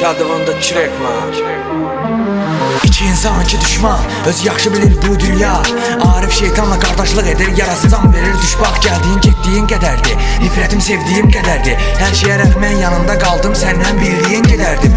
yaşadığında çürəkmə. İki insan ki düşman, öz yaxşı bilir bu dünya. Arif şeytanla qardaşlıq edir, yarası can verir. Düşbaq gəldiyin getdiyin qədərdir, nifrətim sevdiyim qədərdir. Hər şeyə rəğmən yanında qaldım, səndən bildiyin qədərdim.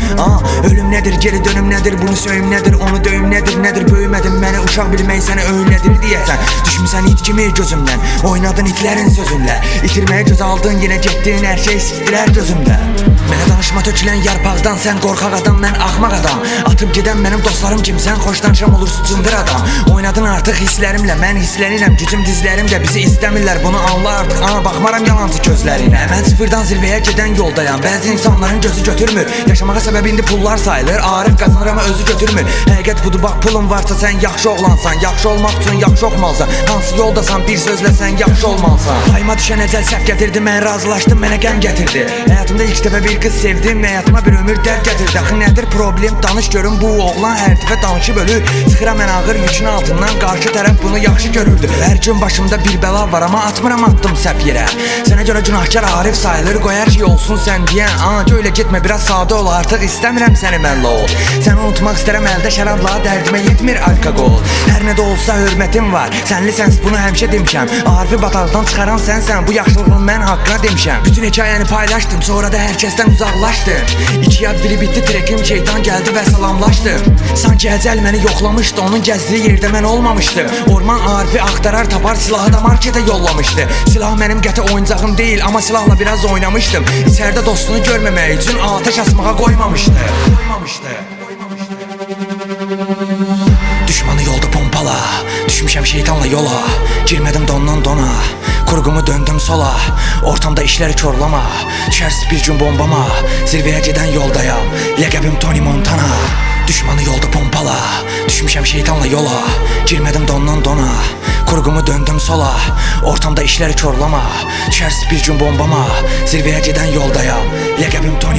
Ölüm nədir, geri dönüm nədir, bunu söyüm nədir, onu döyüm nədir, nədir böyümədim məni uşaq bilmək səni öylədir deyəsən. Düşmüsən it kimi gözümdən, oynadın itlərin sözünlə. İtirməyə göz aldın, yenə getdin, hər şey sikdirər gözümdə. Mənə danışma tökülən yarpaqdan, sən qorxaq adam, mən axmaq adam. Atıb gedən mənim dostlarım kimsən, xoş danışam olursun cındır adam. Oynadın artıq hisslərimlə, mən hisslənirəm, gücüm dizlərimdə. Bizi istəmirlər, bunu anla artıq, baxmaram yalancı gözlərinə. Mən sıfırdan zirvəyə gedən yoldayam, bəzi insanların gözü götürmür. Yaşamağa səbəb indi pullar sayılır, Arif qazanır amma özü götürmür. Həqiqət budur, bax pulun varsa sən yaxşı oğlansan, yaxşı olmaq üçün yaxşı oxumalısan. Hansı yoldasan, bir sözlə sən yaxşı olmalısan. Payıma düşən əcəl səhv gətirdi, mən razılaşdım, mənə qəm gətirdi. Həyatımda ilk dəfə bir qız sevdim, həyatıma bir ömür dərd gətirdi. Axı nədir problem, danış görüm, bu oğlan hər dəfə danışıb ölür. Sıxıram mən ağır yükün altından, qarşı tərəf bunu yaxşı görürdü. Hər gün başımda bir bəla var, amma atmıram addım səhv yerə. Sənə görə günahkar Arif sayılır, qoy hər şey olsun sən deyən. Öyle getmə, biraz sadə ol, artıq istəmirəm səni mənlə ol. Səni unutmaq istərəm, əldə şərabla, dərdimə yetmir alkoqol. Hər nə də olsa hörmətim var, sənli sənsiz bunu həmişə demişəm. Arifi bataqdan çıxaran sənsən, bu yaxşılığını mən haqqına demişəm. Bütün hekayəni paylaşdım, sonra da hər kəsdən uzaqlaşdım. İki yad biri bitdi, trekim şeytan gəldi və salamlaşdım. Sanki əcəl məni yoxlamışdı, onun gəzdiyi yerdə mən olmamışdım. Orman Arifi axtarar tapar, silahı da marketə yollamışdı. Silah mənim qəti oyuncağım deyil, amma silahla biraz oynamışdım. İçərdə dostunu görməmək üçün ateş asmağa qoymamışdı. Düşmanı yolda pompala, düşmüşəm şeytanla yola. Girmədim dondan dona, kurgumu döndüm sola. Ortamda işləri korlama, düşərsiz bir gün bombama. Zirvəyə gedən yoldayam, ləqəbim Tony Montana. Düşmanı yolda pompala, düşmüşəm şeytanla yola. Girmədim dondan dona, kurgumu döndüm sola. Ortamda işləri korlama, düşərsiz bir gün bombama. Zirvəyə gedən yoldayam, ləqəbim Tony